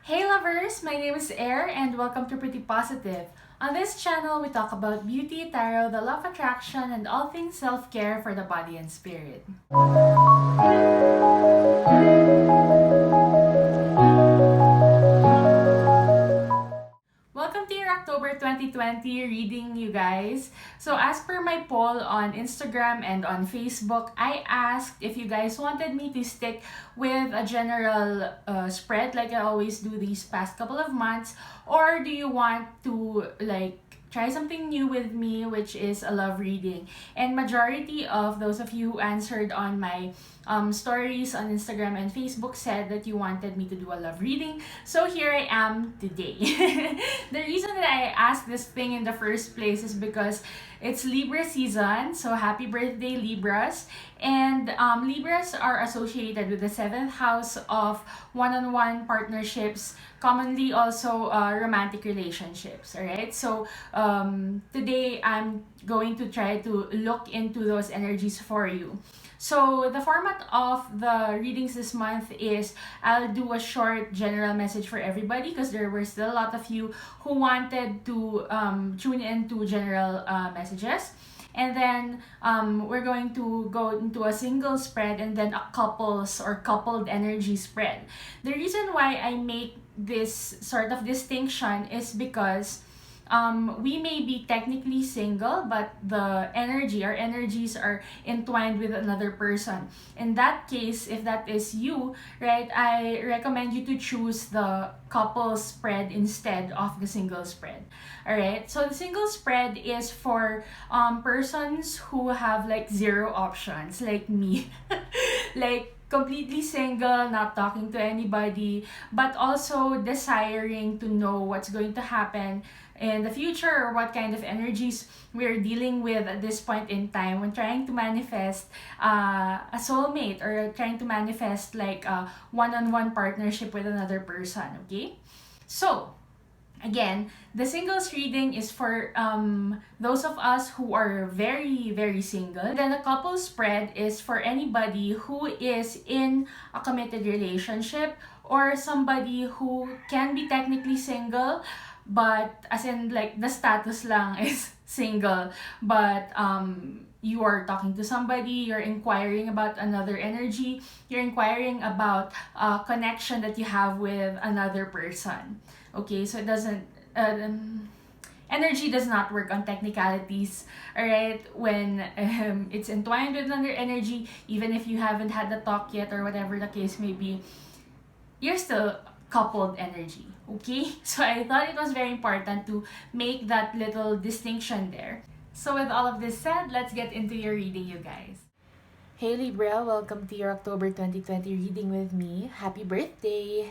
Hey lovers! My name is Air and welcome to Pretty Positive. On this channel, we talk about beauty, tarot, the law of attraction, and all things self-care for the body and spirit. Welcome to your October 2020 reading, you guys. So as per my poll on Instagram and on Facebook, I asked if you guys wanted me to stick with a general spread like I always do these past couple of months, or do you want to try something new with me, which is a love reading. And majority of those of you who answered on my stories on Instagram and Facebook said that you wanted me to do a love reading. So here I am today. The reason that I asked this thing in the first place is because it's Libra season. So happy birthday, Libras. And Libras are associated with the 7th house of one-on-one partnerships, commonly also romantic relationships. Alright, so today I'm going to try to look into those energies for you. So the format of the readings this month is I'll do a short general message for everybody because there were still a lot of you who wanted to tune into general messages. And then we're going to go into a single spread and then a couples or coupled energy spread. The reason why I make this sort of distinction is because we may be technically single, but our energies are entwined with another person. In that case, if that is you, right, I recommend you to choose the couple spread instead of the single spread. Alright, so the single spread is for persons who have like zero options, like me. Like completely single, not talking to anybody, but also desiring to know what's going to happen in the future or what kind of energies we're dealing with at this point in time when trying to manifest a soulmate or trying to manifest like a one-on-one partnership with another person, okay? So, again, the singles reading is for those of us who are very, very single. Then the couple spread is for anybody who is in a committed relationship or somebody who can be technically single, but as in like the status lang is single, but you are talking to somebody, you're inquiring about another energy, you're inquiring about a connection that you have with another person. Okay, so it doesn't energy does not work on technicalities. All right, when it's entwined with another energy, even if you haven't had the talk yet or whatever the case may be, you're still coupled energy. Okay, so I thought it was very important to make that little distinction there. So with all of this said, let's get into your reading, you guys. Hey Libra, welcome to your October 2020 reading with me. Happy birthday!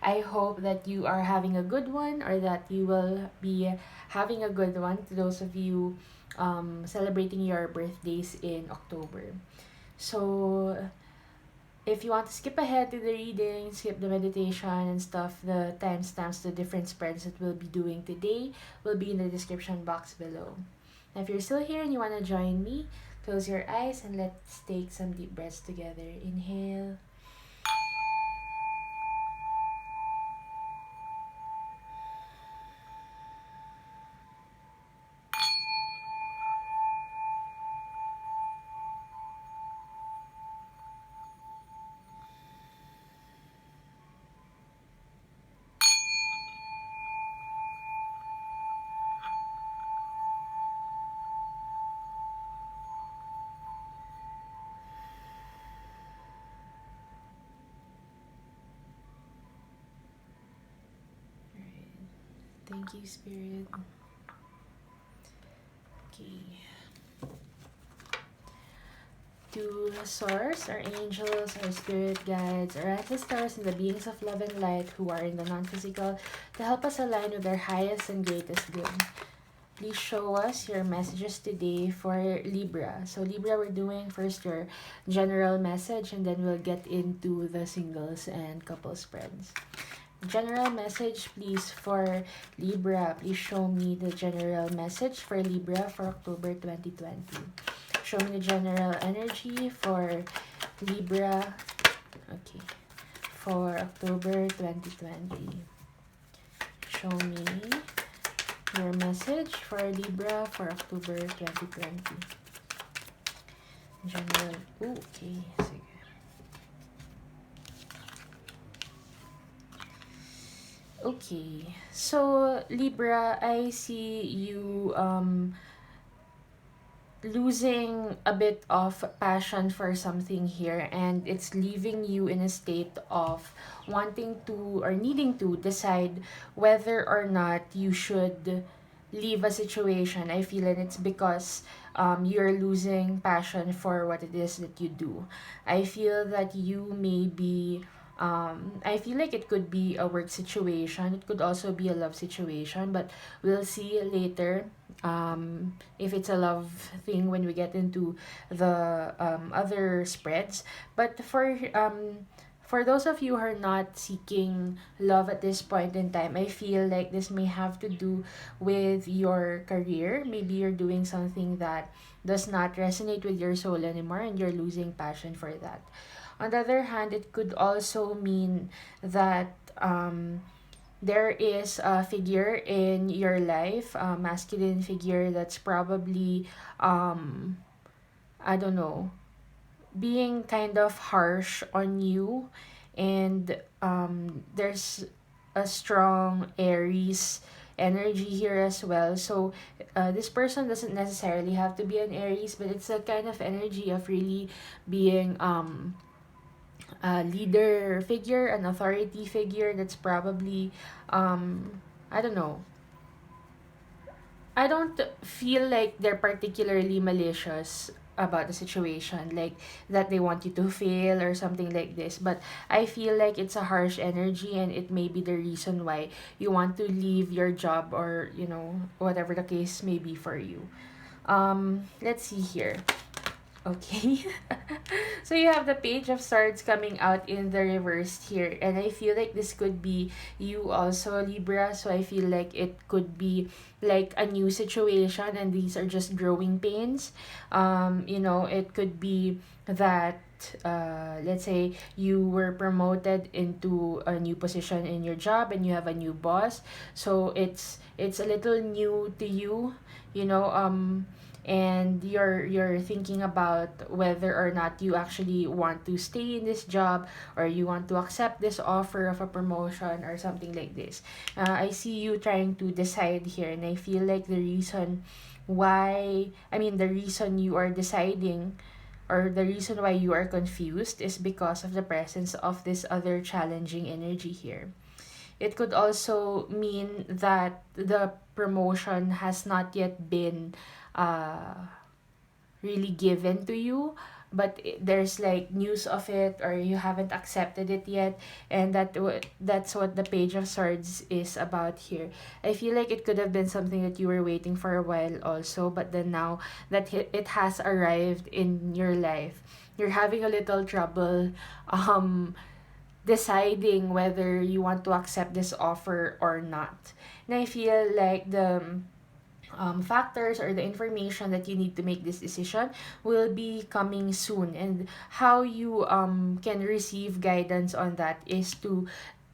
I hope that you are having a good one or that you will be having a good one to those of you celebrating your birthdays in October. So if you want to skip ahead to the reading, skip the meditation and stuff, the timestamps, the different spreads that we'll be doing today will be in the description box below. Now, if you're still here and you want to join me, close your eyes and let's take some deep breaths together. Inhale. Thank you, Spirit. Okay. To Source, our angels, our spirit guides, our ancestors, and the beings of love and light who are in the non-physical to help us align with our highest and greatest good. Please show us your messages today for Libra. So Libra, we're doing first your general message and then we'll get into the singles and couple spreads. General message, please, for Libra. Please show me the general message for Libra for October 2020. Show me the general energy for Libra. Okay. for October 2020. Show me your message for Libra for October 2020. General. Okay. Sige. Okay. So, Libra, I see you losing a bit of passion for something here, and it's leaving you in a state of wanting to or needing to decide whether or not you should leave a situation. I feel it, it's because you're losing passion for what it is that you do. I feel that you may be I feel like it could be a work situation, it could also be a love situation, but we'll see later if it's a love thing when we get into the other spreads. But for those of you who are not seeking love at this point in time, I feel like this may have to do with your career. Maybe you're doing something that does not resonate with your soul anymore and you're losing passion for that. On the other hand, it could also mean that there is a figure in your life, a masculine figure that's probably, I don't know, being kind of harsh on you. And there's a strong Aries energy here as well. So this person doesn't necessarily have to be an Aries, but it's a kind of energy of really being a leader figure, an authority figure that's probably, I don't know. I don't feel like they're particularly malicious about the situation, like that they want you to fail or something like this. But I feel like it's a harsh energy, and it may be the reason why you want to leave your job, or whatever the case may be for you. Let's see here. Okay. So you have the Page of Swords coming out in the reverse here. And I feel like this could be you also, Libra. So I feel like it could be like a new situation, and these are just growing pains. It could be that let's say you were promoted into a new position in your job and you have a new boss. So it's a little new to you, you know, and you're thinking about whether or not you actually want to stay in this job, or you want to accept this offer of a promotion or something like this. I see you trying to decide here, and I feel like the reason the reason you are deciding, or the reason why you are confused, is because of the presence of this other challenging energy here. It could also mean that the promotion has not yet been really given to you, but there's like news of it, or you haven't accepted it yet, and that's what the Page of Swords is about here. I feel like it could have been something that you were waiting for a while also, but then now that it has arrived in your life, you're having a little trouble deciding whether you want to accept this offer or not. And I feel like the factors or the information that you need to make this decision will be coming soon, and how you can receive guidance on that is to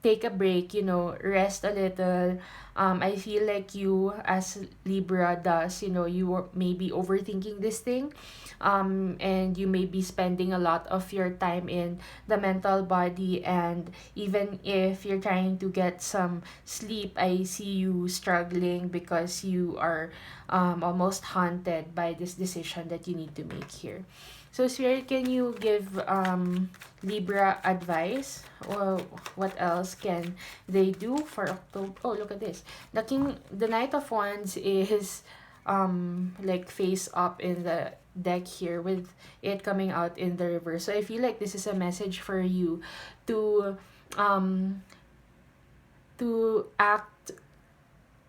take a break, rest a little. I feel like you, as Libra does, you may be overthinking this thing, and you may be spending a lot of your time in the mental body, and even if you're trying to get some sleep, I see you struggling because you are almost haunted by this decision that you need to make here. So, Spirit, can you give Libra advice? Or what else can they do for October? Oh, look at this. The Knight of Wands is like face up in the deck here, with it coming out in the reverse. So I feel like this is a message for you to act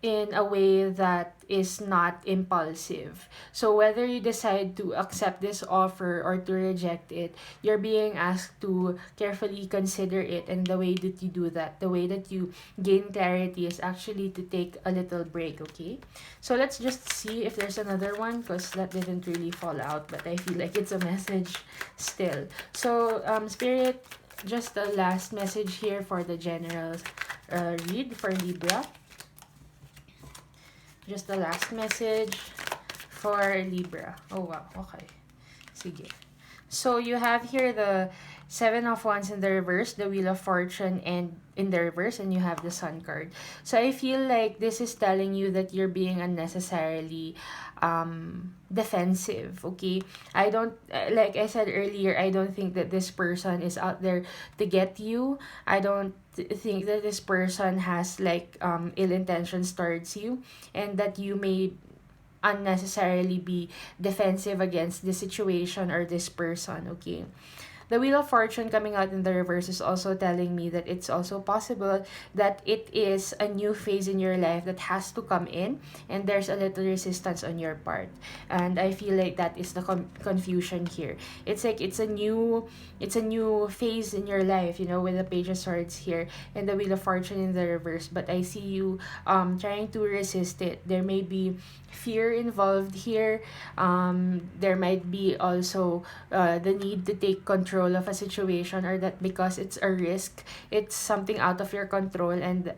in a way that is not impulsive. So whether you decide to accept this offer or to reject it, you're being asked to carefully consider it. And the way that you do that, the way that you gain clarity, is actually to take a little break, okay? So let's just see if there's another one, because that didn't really fall out, but I feel like it's a message still. So Spirit, just the last message here for the general read for Libra. Just the last message for Libra. Oh, wow. Okay. Sige. So, you have here the Seven of Wands in the reverse, the Wheel of Fortune and in the reverse, and you have the Sun card. So, I feel like this is telling you that you're being unnecessarily defensive, okay? I don't, like I said earlier, I don't think that this person is out there to get you. I don't think that this person has like ill intentions towards you, and that you may unnecessarily be defensive against the situation or this person, okay? The Wheel of Fortune coming out in the reverse is also telling me that it's also possible that it is a new phase in your life that has to come in, and there's a little resistance on your part. And I feel like that is the confusion here. It's like it's a new phase in your life, you know, with the Page of Swords here and the Wheel of Fortune in the reverse. But I see you trying to resist it. There may be fear involved here. There might be also the need to take control of a situation, or that because it's a risk, it's something out of your control, and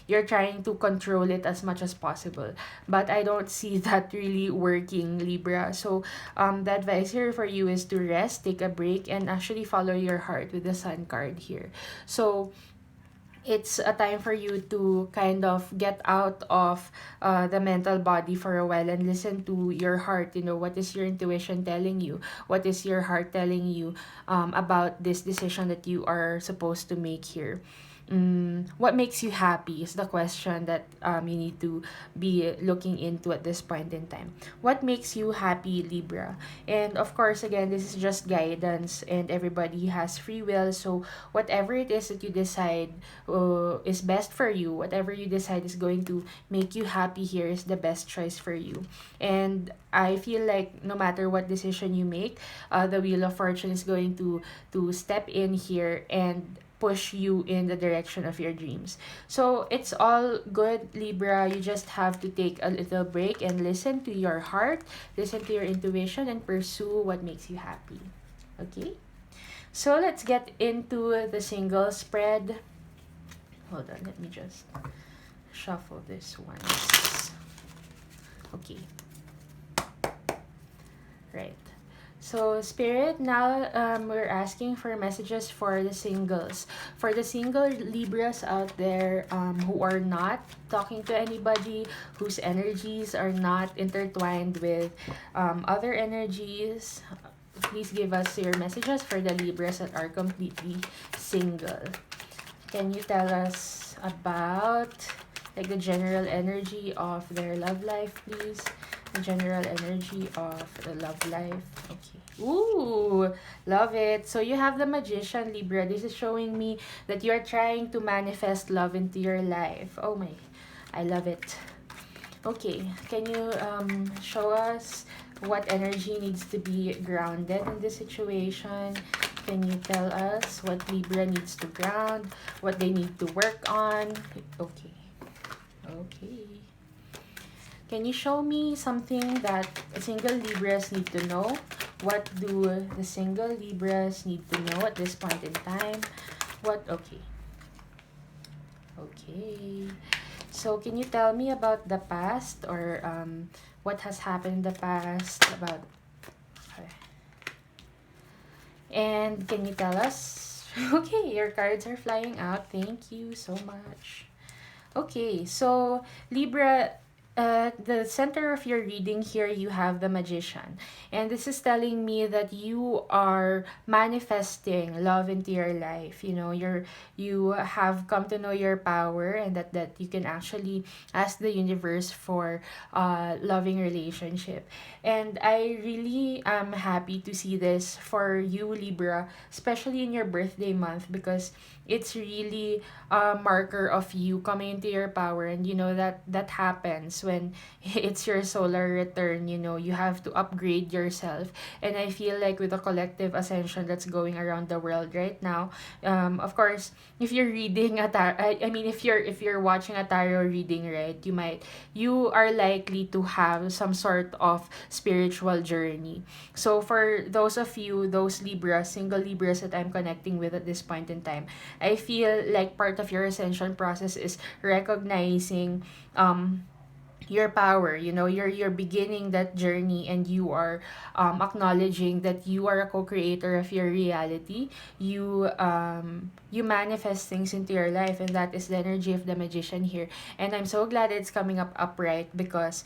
you're trying to control it as much as possible. But I don't see that really working, Libra. So the advice here for you is to rest, take a break, and actually follow your heart with the Sun card here. So it's a time for you to kind of get out of the mental body for a while and listen to your heart. You know, what is your intuition telling you? What is your heart telling you about this decision that you are supposed to make here? What makes you happy is the question that you need to be looking into at this point in time. What makes you happy, Libra? And of course, again, this is just guidance, and everybody has free will. So whatever it is that you decide is best for you, whatever you decide is going to make you happy here, is the best choice for you. And I feel like no matter what decision you make, the Wheel of Fortune is going to step in here and push you in the direction of your dreams. So it's all good, Libra. You just have to take a little break and listen to your heart, listen to your intuition, and pursue what makes you happy. Okay? So let's get into the single spread. Hold on, let me just shuffle this once. Okay. Right. So, Spirit, now we're asking for messages for the singles. For the single Libras out there who are not talking to anybody, whose energies are not intertwined with other energies, please give us your messages for the Libras that are completely single. Can you tell us about like the general energy of their love life, please? The general energy of the love life. Okay. Ooh, love it. So you have the Magician, Libra. This is showing me that you're trying to manifest love into your life. Oh my, I love it. Okay, can you show us what energy needs to be grounded in this situation? Can you tell us what Libra needs to ground, what they need to work on? Okay. Okay. Can you show me something that single Libras need to know? What do the single Libras need to know at this point in time? Okay. Okay. So, can you tell me about the past, or what has happened in the past about... Okay. And can you tell us... Okay, your cards are flying out. Thank you so much. Okay, so Libra, the center of your reading here, you have the Magician. And this is telling me that you are manifesting love into your life. You know, you have come to know your power, and that you can actually ask the universe for a loving relationship. And I really am happy to see this for you, Libra, especially in your birthday month, because it's really a marker of you coming into your power. And you know that happens when it's your solar return, you have to upgrade yourself. And I feel like with the collective ascension that's going around the world right now, of course, if you're reading a I mean, if you're watching a tarot reading, right, you are likely to have some sort of spiritual journey. So for those of you, those Libras, single Libras that I'm connecting with at this point in time, I feel like part of your ascension process is recognizing your power. You're beginning that journey, and you are acknowledging that you are a co-creator of your reality. You manifest things into your life, and that is the energy of the magician here. And I'm so glad it's coming up upright, because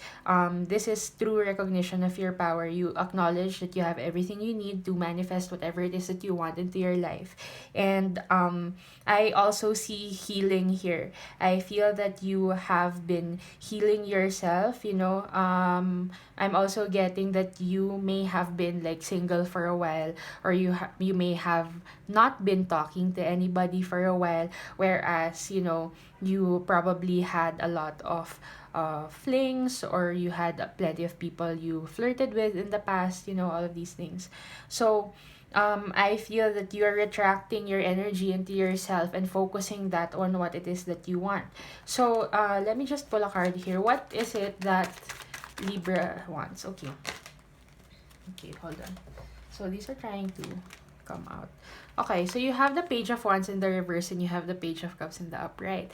this is true recognition of your power. You acknowledge that you have everything you need to manifest whatever it is that you want into your life. And I also see healing here. I feel that you have been healing yourself. I'm also getting that you may have been like single for a while, or you may have not been talking to anybody for a while, whereas you probably had a lot of flings, or you had plenty of people you flirted with in the past, all of these things. So I feel that you are retracting your energy into yourself and focusing that on what it is that you want. So let me just pull a card here. What is it that Libra wants? Okay, hold on. So these are trying to come out. Okay, so you have the Page of Wands in the reverse, and you have the Page of Cups in the upright.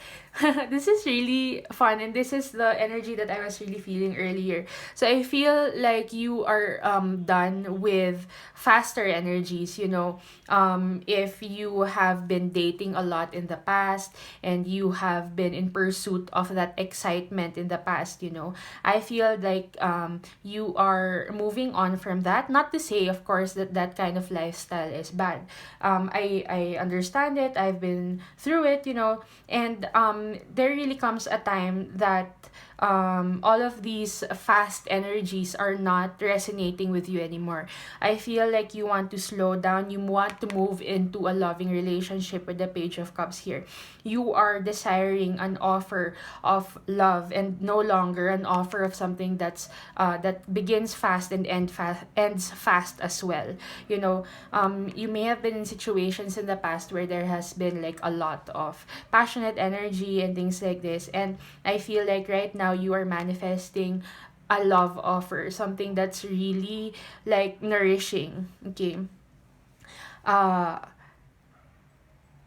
This is really fun, and this is the energy that I was really feeling earlier. So I feel like you are done with faster energies. If you have been dating a lot in the past, and you have been in pursuit of that excitement in the past, I feel like you are moving on from that. Not to say, of course, that that kind of lifestyle is bad. I understand it. I've been through it, and there really comes a time that all of these fast energies are not resonating with you anymore. I feel like you want to slow down. You want to move into a loving relationship with the Page of Cups here. You are desiring an offer of love, and no longer an offer of something that begins fast and ends fast as well. You may have been in situations in the past where there has been like a lot of passionate energy and things like this, and I feel like right now you are manifesting a love offer, something that's really like nourishing. Okay. uh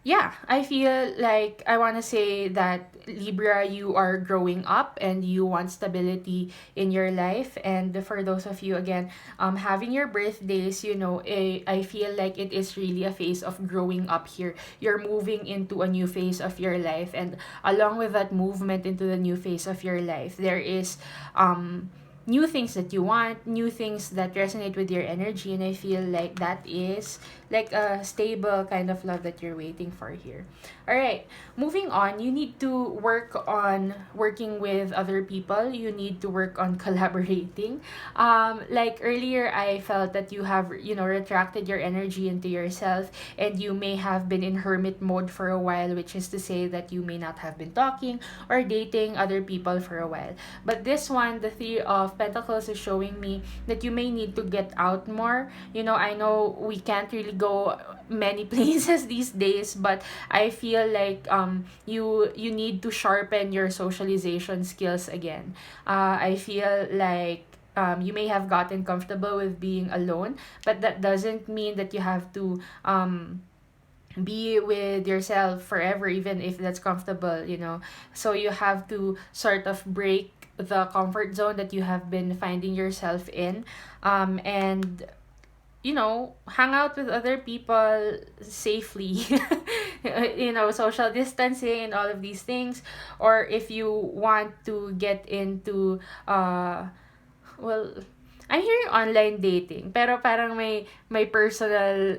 yeah, I feel like I want to say that Libra, you are growing up and you want stability in your life. And for those of you, again, having your birthdays, I feel like it is really a phase of growing up here. You're moving into a new phase of your life, and along with that movement into the new phase of your life, there is new things that you want, new things that resonate with your energy, and I feel like that is like a stable kind of love that you're waiting for here. All right, moving on, you need to work on working with other people. You need to work on collaborating. Like earlier, I felt that you have, retracted your energy into yourself, and you may have been in hermit mode for a while, which is to say that you may not have been talking or dating other people for a while. But this one, the Three of Pentacles, is showing me that you may need to get out more. I know we can't really go many places these days, but I feel like you need to sharpen your socialization skills again. I feel like you may have gotten comfortable with being alone, but that doesn't mean that you have to be with yourself forever, even if that's comfortable. So you have to sort of break the comfort zone that you have been finding yourself in, and hang out with other people safely. Social distancing and all of these things. Or if you want to get into well, I'm hearing online dating, pero parang may personal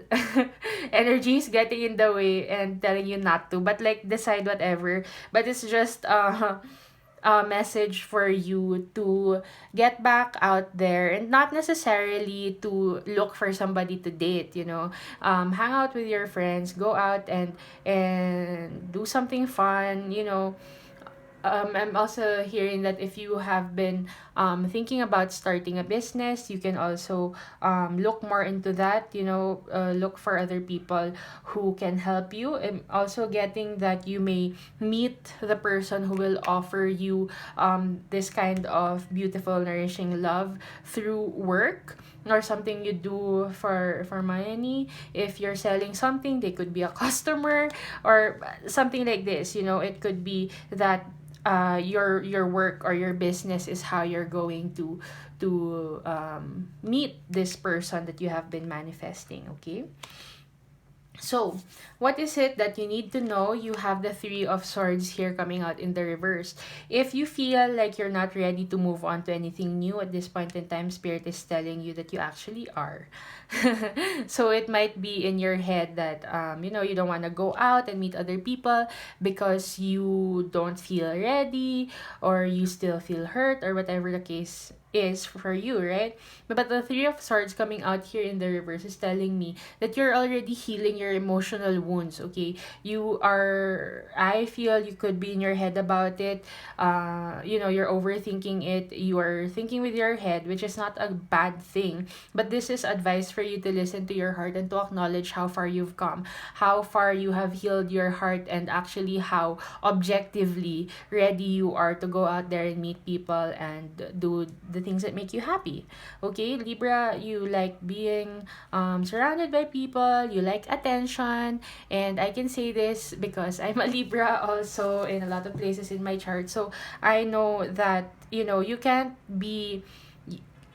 energies getting in the way and telling you not to, but like decide whatever. But it's just a message for you to get back out there, and not necessarily to look for somebody to date. Hang out with your friends, go out and do something fun. I'm also hearing that if you have been thinking about starting a business, you can also look more into that, look for other people who can help you. And also getting that you may meet the person who will offer you this kind of beautiful, nourishing love through work or something you do for money. If you're selling something, they could be a customer or something like this. It could be that your work or your business is how you're going to meet this person that you have been manifesting. Okay, so what is it that you need to know? You have the Three of Swords here coming out in the reverse. If you feel like you're not ready to move on to anything new at this point in time, Spirit is telling you that you actually are. So it might be in your head that you don't want to go out and meet other people because you don't feel ready, or you still feel hurt, or whatever the case is for you, right? But the Three of Swords coming out here in the reverse is telling me that you're already healing your emotional wounds. Okay, I feel you could be in your head about it. You're overthinking it. You are thinking with your head, which is not a bad thing, but this is advice for you to listen to your heart and to acknowledge how far you've come, how far you have healed your heart, and actually how objectively ready you are to go out there and meet people and do the things that make you happy. Okay, Libra, you like being surrounded by people, you like attention, and I can say this because I'm a Libra also in a lot of places in my chart. So I know that, you can't be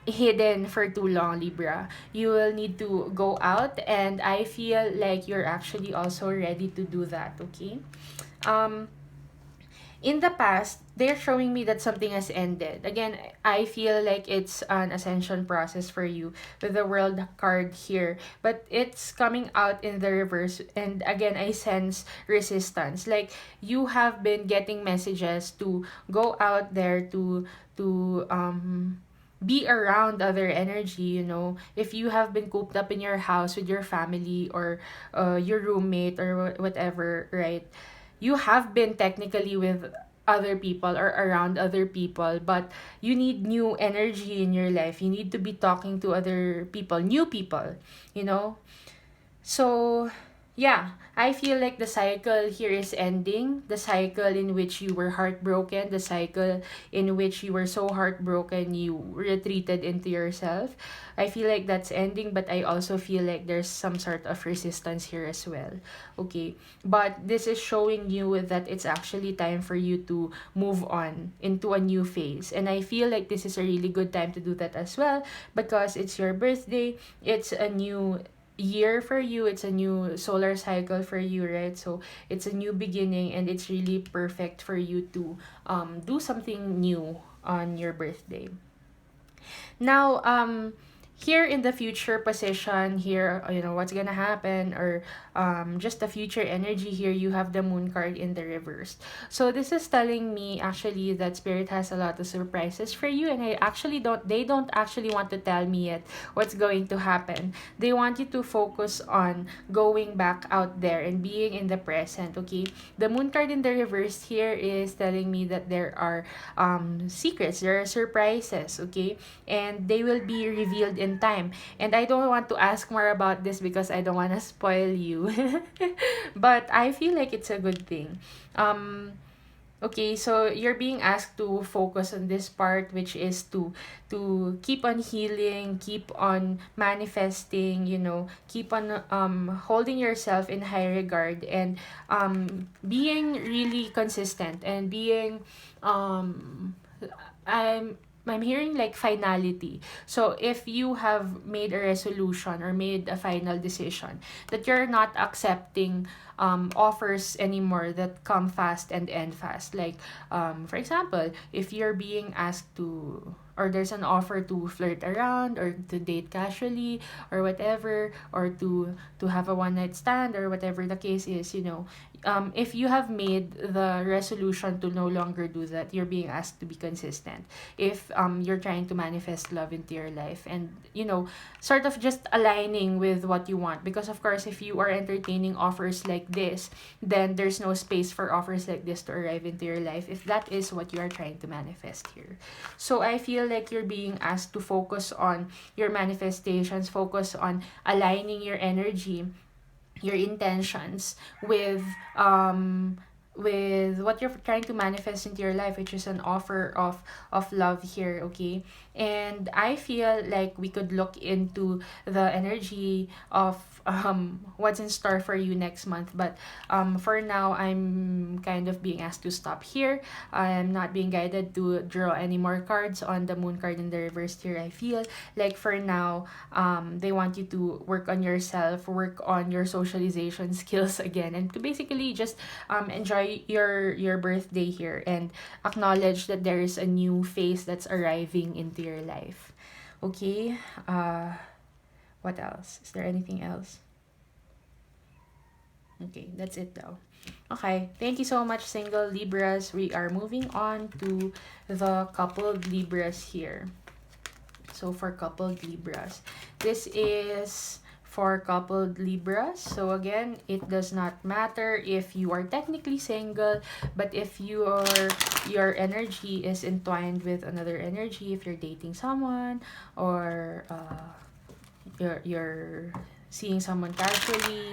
hidden for too long, Libra. You will need to go out, and I feel like you're actually also ready to do that. Okay, um in the past, they're showing me that something has ended. Again, I feel like it's an ascension process for you with the World card here, but it's coming out in the reverse. And again, I sense resistance. Like you have been getting messages to go out there to be around other energy. If you have been cooped up in your house with your family, or your roommate, or whatever, right? You have been technically with other people or around other people, but you need new energy in your life. You need to be talking to other people, new people, you know so, yeah, I feel like the cycle here is ending. The cycle in which you were heartbroken, the cycle in which you were so heartbroken you retreated into yourself. I feel like that's ending, but I also feel like there's some sort of resistance here as well. Okay, but this is showing you that it's actually time for you to move on into a new phase. And I feel like this is a really good time to do that as well, because it's your birthday, it's a new year for you, it's a new solar cycle for you, right? So it's a new beginning, and it's really perfect for you to do something new on your birthday. Now, here in the future position here, what's gonna happen, or just the future energy here, you have the Moon card in the reverse. So this is telling me actually that Spirit has a lot of surprises for you, and they don't actually want to tell me yet what's going to happen. They want you to focus on going back out there and being in the present. Okay, the Moon card in the reverse here is telling me that there are secrets, there are surprises. Okay, and they will be revealed in time. And I don't want to ask more about this because I don't want to spoil you. But I feel like it's a good thing. Okay, so you're being asked to focus on this part, which is to keep on healing, keep on manifesting, keep on holding yourself in high regard, and being really consistent, and being I'm I'm hearing like finality. So if you have made a resolution or made a final decision that you're not accepting offers anymore that come fast and end fast. Like for example, if you're being asked to or there's an offer to flirt around or to date casually or whatever, or to have a one night stand or whatever the case is, if you have made the resolution to no longer do that, you're being asked to be consistent. If you're trying to manifest love into your life, and sort of just aligning with what you want, because of course if you are entertaining offers like this, then there's no space for offers like this to arrive into your life if that is what you are trying to manifest here. So I feel like you're being asked to focus on your manifestations, focus on aligning your energy, your intentions with what you're trying to manifest into your life, which is an offer of love here, okay? And I feel like we could look into the energy of what's in store for you next month, but for now I'm kind of being asked to stop here. I'm not being guided to draw any more cards on the moon card in the reverse here. I feel like for now they want you to work on yourself, work on your socialization skills again, and to basically just enjoy your birthday here and acknowledge that there is a new phase that's arriving into your life. Okay. What else? Is there anything else? Okay, that's it though. Okay, thank you so much, single Libras. We are moving on to the coupled Libras here. So for coupled Libras, this is for coupled Libras. So again, it does not matter if you are technically single, but if your energy is entwined with another energy, if you're dating someone, or you're seeing someone casually,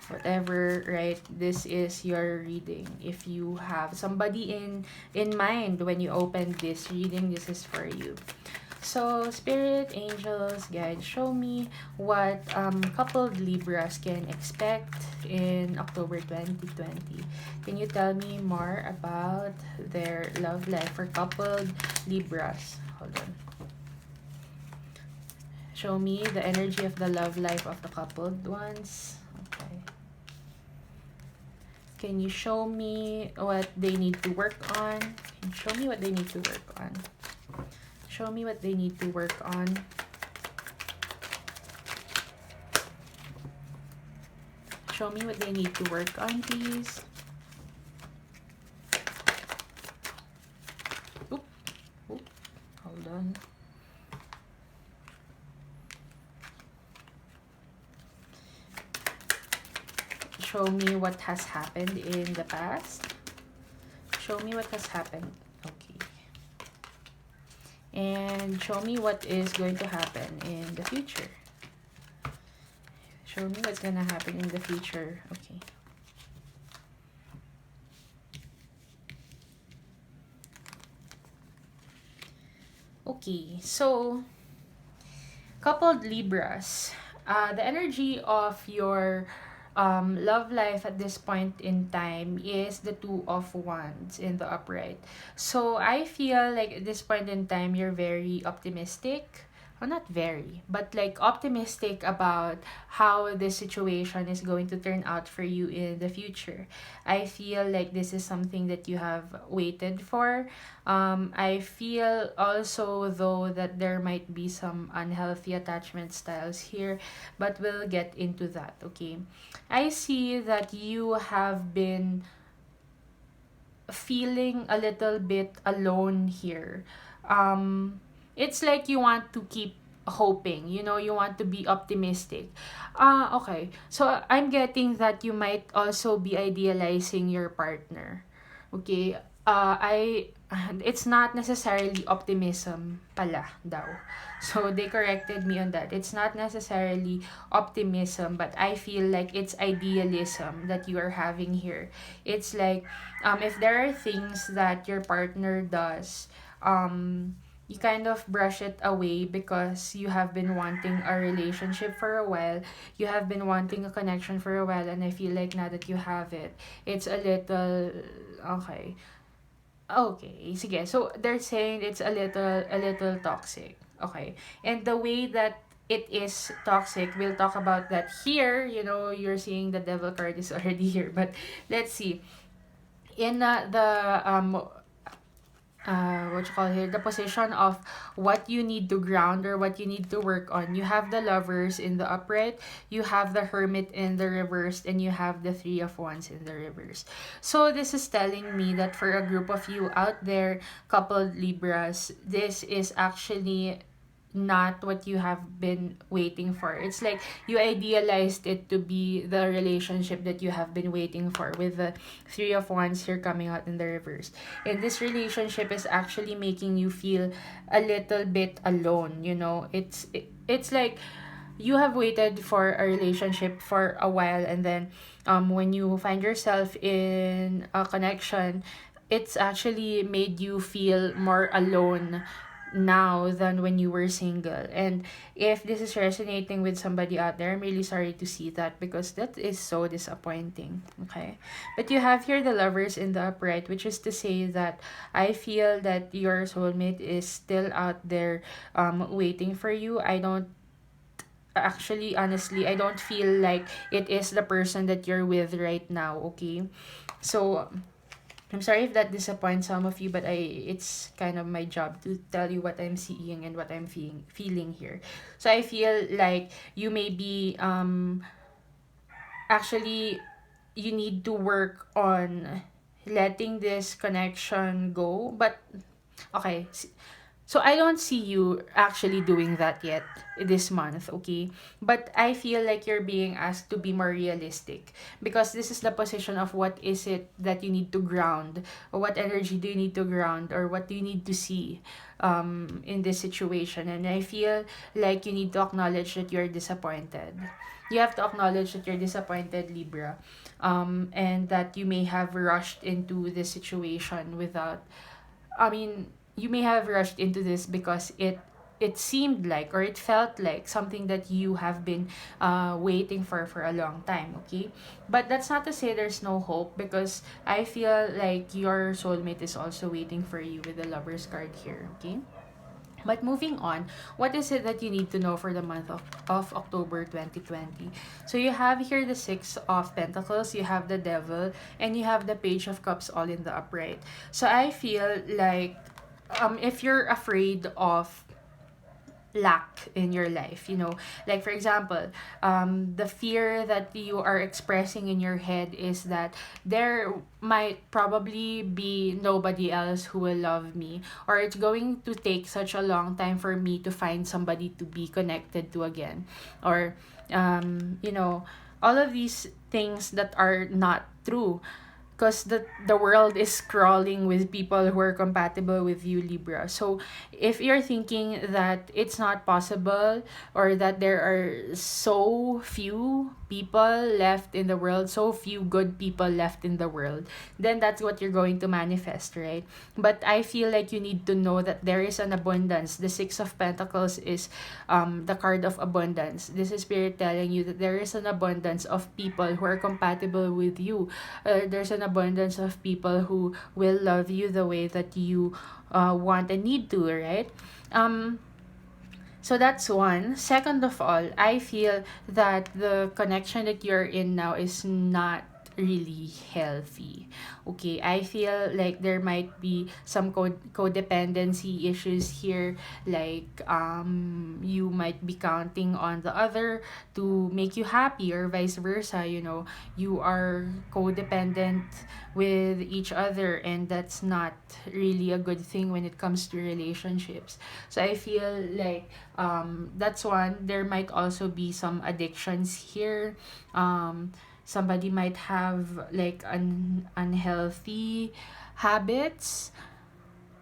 whatever, right? This is your reading. If you have somebody in mind when you open this reading, this is for you. So, Spirit, Angels, Guides, show me what coupled Libras can expect in October 2020. Can you tell me more about their love life for coupled Libras? Hold on. Show me the energy of the love life of the coupled ones. Okay. Can you show me what they need to work on? Can you show me what they need to work on? Show me what they need to work on. Show me what they need to work on, please. Oop. Oop. Hold on. Show me what has happened in the past. Show me what has happened. Okay. And show me what is going to happen in the future. Show me what's going to happen in the future. Okay. Okay, so coupled Libras, the energy of your love life at this point in time is the Two of Wands in the upright. So I feel like at this point in time you're very optimistic. Well, not very, but like optimistic about how this situation is going to turn out for you in the future. I feel like this is something that you have waited for. I feel also though that there might be some unhealthy attachment styles here, but we'll get into that, okay? I see that you have been feeling a little bit alone here. It's like you want to keep hoping, you want to be optimistic. Okay. So I'm getting that you might also be idealizing your partner. Okay? It's not necessarily optimism pala daw. So they corrected me on that. It's not necessarily optimism, but I feel like it's idealism that you are having here. It's like if there are things that your partner does, you kind of brush it away because you have been wanting a relationship for a while. You have been wanting a connection for a while, and I feel like now that you have it, it's a little okay. Okay, sige. So they're saying it's a little toxic. Okay. And the way that it is toxic, we'll talk about that here. You're seeing the devil card is already here, but let's see. In the what you call here, the position of what you need to ground or what you need to work on. You have the lovers in the upright, you have the hermit in the reverse, and you have the three of wands in the reverse. So this is telling me that for a group of you out there, coupled Libras, this is actually not what you have been waiting for. It's like you idealized it to be the relationship that you have been waiting for, with the three of wands here coming out in the reverse. And this relationship is actually making you feel a little bit alone, you know. It's like you have waited for a relationship for a while, and then when you find yourself in a connection, it's actually made you feel more alone now than when you were single. And if this is resonating with somebody out there, I'm really sorry to see that, because that is so disappointing. Okay, but you have here the lovers in the upright, which is to say that I feel that your soulmate is still out there waiting for you. I don't actually, honestly, I don't feel like it is the person that you're with right now. Okay, so I'm sorry if that disappoints some of you, but it's kind of my job to tell you what I'm seeing and what I'm feeling here. So I feel like you may be actually, you need to work on letting this connection go. But okay, so I don't see you actually doing that yet this month, okay? But I feel like you're being asked to be more realistic, because this is the position of what is it that you need to ground, or what energy do you need to ground, or what do you need to see in this situation. And I feel like you need to acknowledge that you're disappointed. You have to acknowledge that you're disappointed, Libra, and that you may have rushed into this situation without, I mean, you may have rushed into this because it seemed like, or it felt like, something that you have been waiting for a long time. Okay, but that's not to say there's no hope, because I feel like your soulmate is also waiting for you with the Lovers card here. Okay, but moving on, what is it that you need to know for the month of October 2020? So you have here the Six of Pentacles, you have the Devil, and you have the Page of Cups all in the upright. So I feel like if you're afraid of lack in your life, you know, like for example, the fear that you are expressing in your head is that there might probably be nobody else who will love me, or it's going to take such a long time for me to find somebody to be connected to again, or you know, all of these things that are not true, because the world is crawling with people who are compatible with you, Libra. So if you're thinking that it's not possible, or that there are so few people left in the world, so few good people left in the world, then that's what you're going to manifest, right? But I feel like you need to know that there is an abundance. The Six of Pentacles is the card of abundance. This is Spirit telling you that there is an abundance of people who are compatible with you. There's an abundance of people who will love you the way that you want and need to, right? So that's one. Second of all, I feel that the connection that you're in now is not really healthy. Okay, I feel like there might be some codependency issues here, like you might be counting on the other to make you happy, or vice versa, you know. You are codependent with each other, and that's not really a good thing when it comes to relationships. So I feel like that's one. There might also be some addictions here. Somebody might have like an unhealthy habits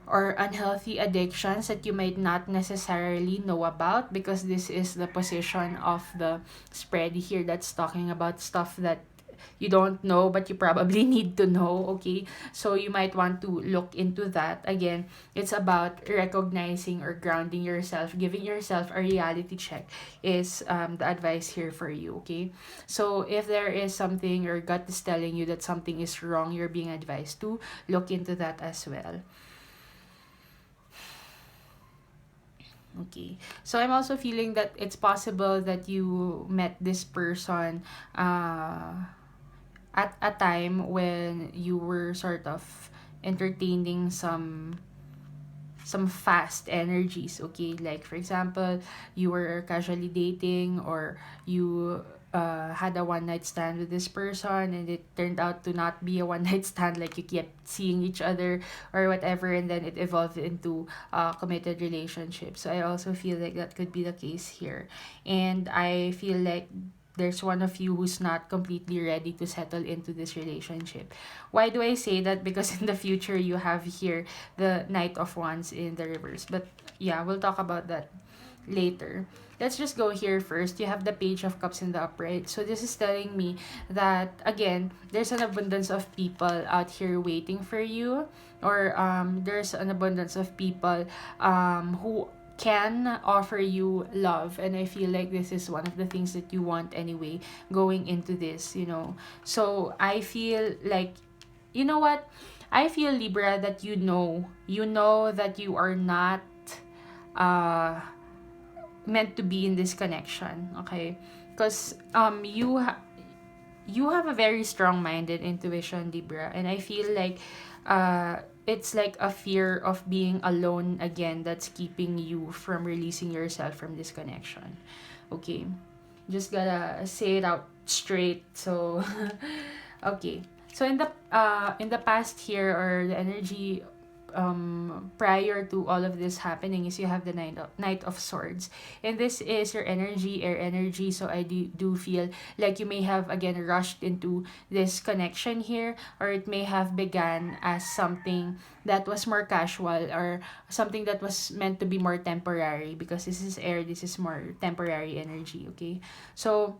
or unhealthy addictions that you might not necessarily know about, because this is the position of the spread here that's talking about stuff that you don't know but you probably need to know. Okay, so you might want to look into that. Again, it's about recognizing or grounding yourself, giving yourself a reality check is the advice here for you. Okay, so if there is something your gut is telling you that something is wrong, you're being advised to look into that as well. Okay. So I'm also feeling that it's possible that you met this person at a time when you were sort of entertaining some some fast energies, okay? Like for example, you were casually dating, or you had a one night stand with this person, and it turned out to not be a one night stand, like you kept seeing each other or whatever, and then it evolved into a committed relationship. So I also feel like that could be the case here. And I feel like there's one of you who's not completely ready to settle into this relationship. Why do I say that? Because in the future you have here the Knight of Wands in the reverse. But yeah, we'll talk about that later. Let's just go here first. You have the Page of Cups in the upright. So this is telling me that, again, there's an abundance of people out here waiting for you, or there's an abundance of people who can offer you love, and I feel like this is one of the things that you want anyway going into this, you know. So I feel like, you know what, I feel, Libra, that you know that you are not uh meant to be in this connection, okay? Because you have a very strong mind and intuition, Libra, and I feel like it's like a fear of being alone again that's keeping you from releasing yourself from this connection. Okay, just gotta say it out straight. So okay, so in the past here, or the energy prior to all of this happening, is you have the Knight of Swords, and this is your energy, air energy. So I do feel like you may have again rushed into this connection here, or it may have begun as something that was more casual, or something that was meant to be more temporary, because this is air, this is more temporary energy. Okay, so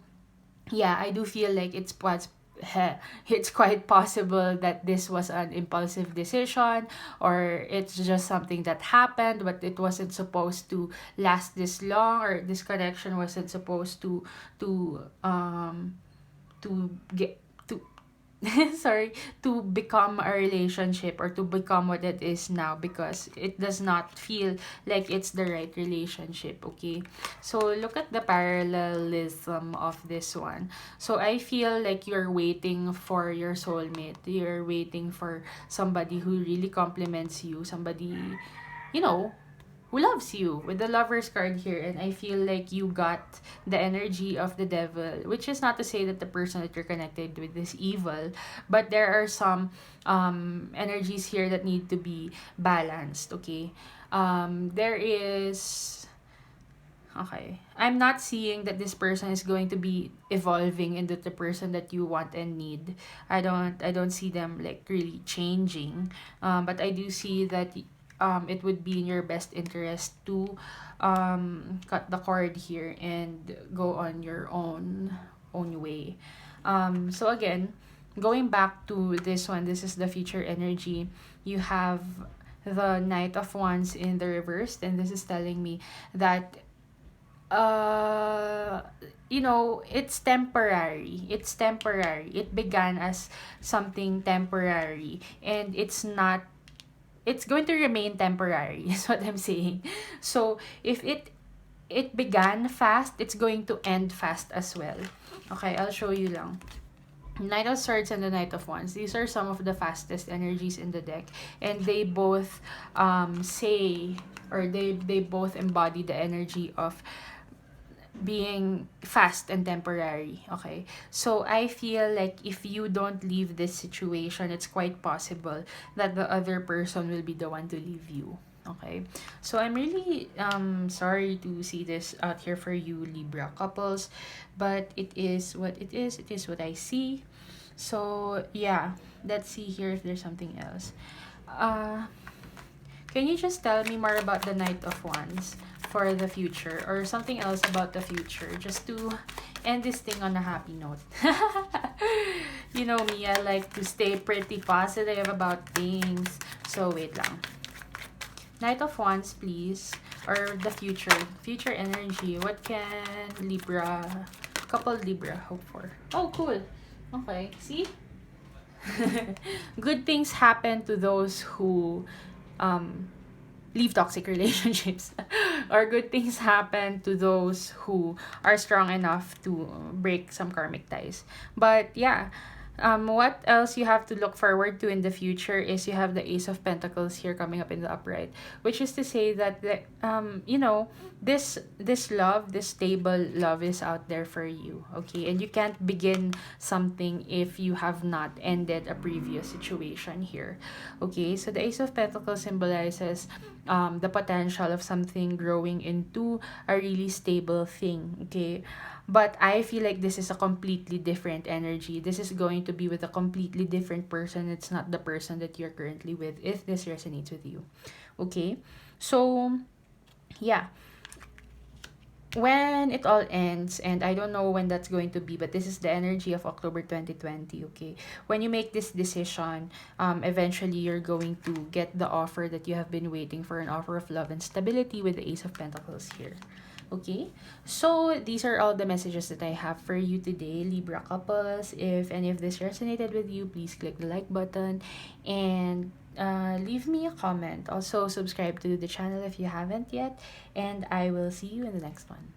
yeah, I do feel like it's quite possible that this was an impulsive decision, or it's just something that happened, but it wasn't supposed to last this long, or this connection wasn't supposed to get to sorry, to become a relationship, or to become what it is now, because it does not feel like it's the right relationship. Okay, so look at the parallelism of this one. So I feel like you're waiting for your soulmate, you're waiting for somebody who really compliments you, somebody, you know, who loves you, with the Lovers card here. And I feel like you got the energy of the Devil, which is not to say that the person that you're connected with is evil, but there are some energies here that need to be balanced. Okay, there is, okay, I'm not seeing that this person is going to be evolving into the person that you want and need. I don't see them like really changing, but I do see that it would be in your best interest to cut the cord here and go on your own way. So again, going back to this one, this is the future energy. You have the Knight of Wands in the reverse, and this is telling me that uh you know, it's temporary, it began as something temporary, and it's going to remain temporary is what I'm saying. So if it began fast, it's going to end fast as well. Okay, I'll show you lang. Knight of Swords and the Knight of Wands, these are some of the fastest energies in the deck, and they both say, or they both embody the energy of being fast and temporary. Okay, so I feel like if you don't leave this situation, it's quite possible that the other person will be the one to leave you. Okay, so I'm really sorry to see this out here for you, Libra couples, but it is what it is. It is what I see. So yeah, let's see here if there's something else. Can you just tell me more about the Knight of Wands for the future, or something else about the future, just to end this thing on a happy note? You know me, I like to stay pretty positive about things. So wait lang. Knight of Wands, please. Or the future energy. What can Libra, couple Libra hope for? Oh, cool. Okay, see? Good things happen to those who leave toxic relationships. Or good things happen to those who are strong enough to break some karmic ties. But yeah, What else you have to look forward to in the future is you have the Ace of Pentacles here coming up in the upright, which is to say that this love, this stable love is out there for you, okay? And you can't begin something if you have not ended a previous situation here, okay? So the Ace of Pentacles symbolizes the potential of something growing into a really stable thing, okay? But I feel like this is a completely different energy. This is going to be with a completely different person. It's not the person that you're currently with, if this resonates with you. Okay? So, yeah. When it all ends, and I don't know when that's going to be, but this is the energy of October 2020, okay? When you make this decision, eventually you're going to get the offer that you have been waiting for, an offer of love and stability with the Ace of Pentacles here. Okay, so these are all the messages that I have for you today, Libra couples. If any of this resonated with you, please click the like button and leave me a comment. Also, subscribe to the channel if you haven't yet, and I will see you in the next one.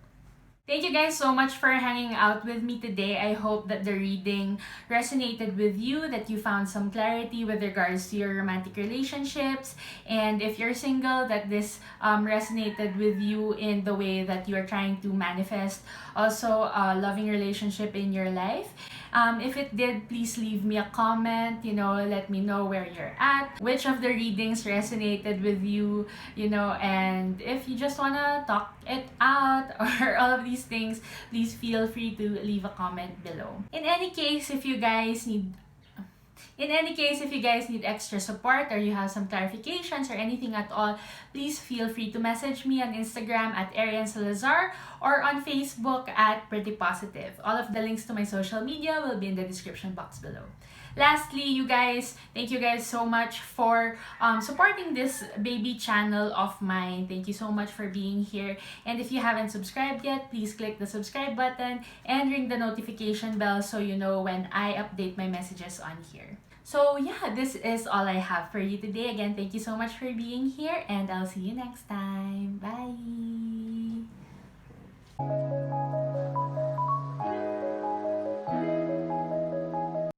Thank you guys so much for hanging out with me today. I hope that the reading resonated with you, that you found some clarity with regards to your romantic relationships. And if you're single, that this resonated with you in the way that you're trying to manifest also a loving relationship in your life. If it did, please leave me a comment, let me know where you're at, which of the readings resonated with you, and if you just want to talk it out or all of these things, please feel free to leave a comment below. In any case, if you guys need extra support or you have some clarifications or anything at all, please feel free to message me on Instagram at Arian Salazar or on Facebook at Pretty Positive. All of the links to my social media will be in the description box below. Lastly, you guys, thank you guys so much for supporting this baby channel of mine. Thank you so much for being here. And if you haven't subscribed yet, please click the subscribe button and ring the notification bell so you know when I update my messages on here. So yeah, this is all I have for you today. Again, thank you so much for being here, and I'll see you next time. Bye!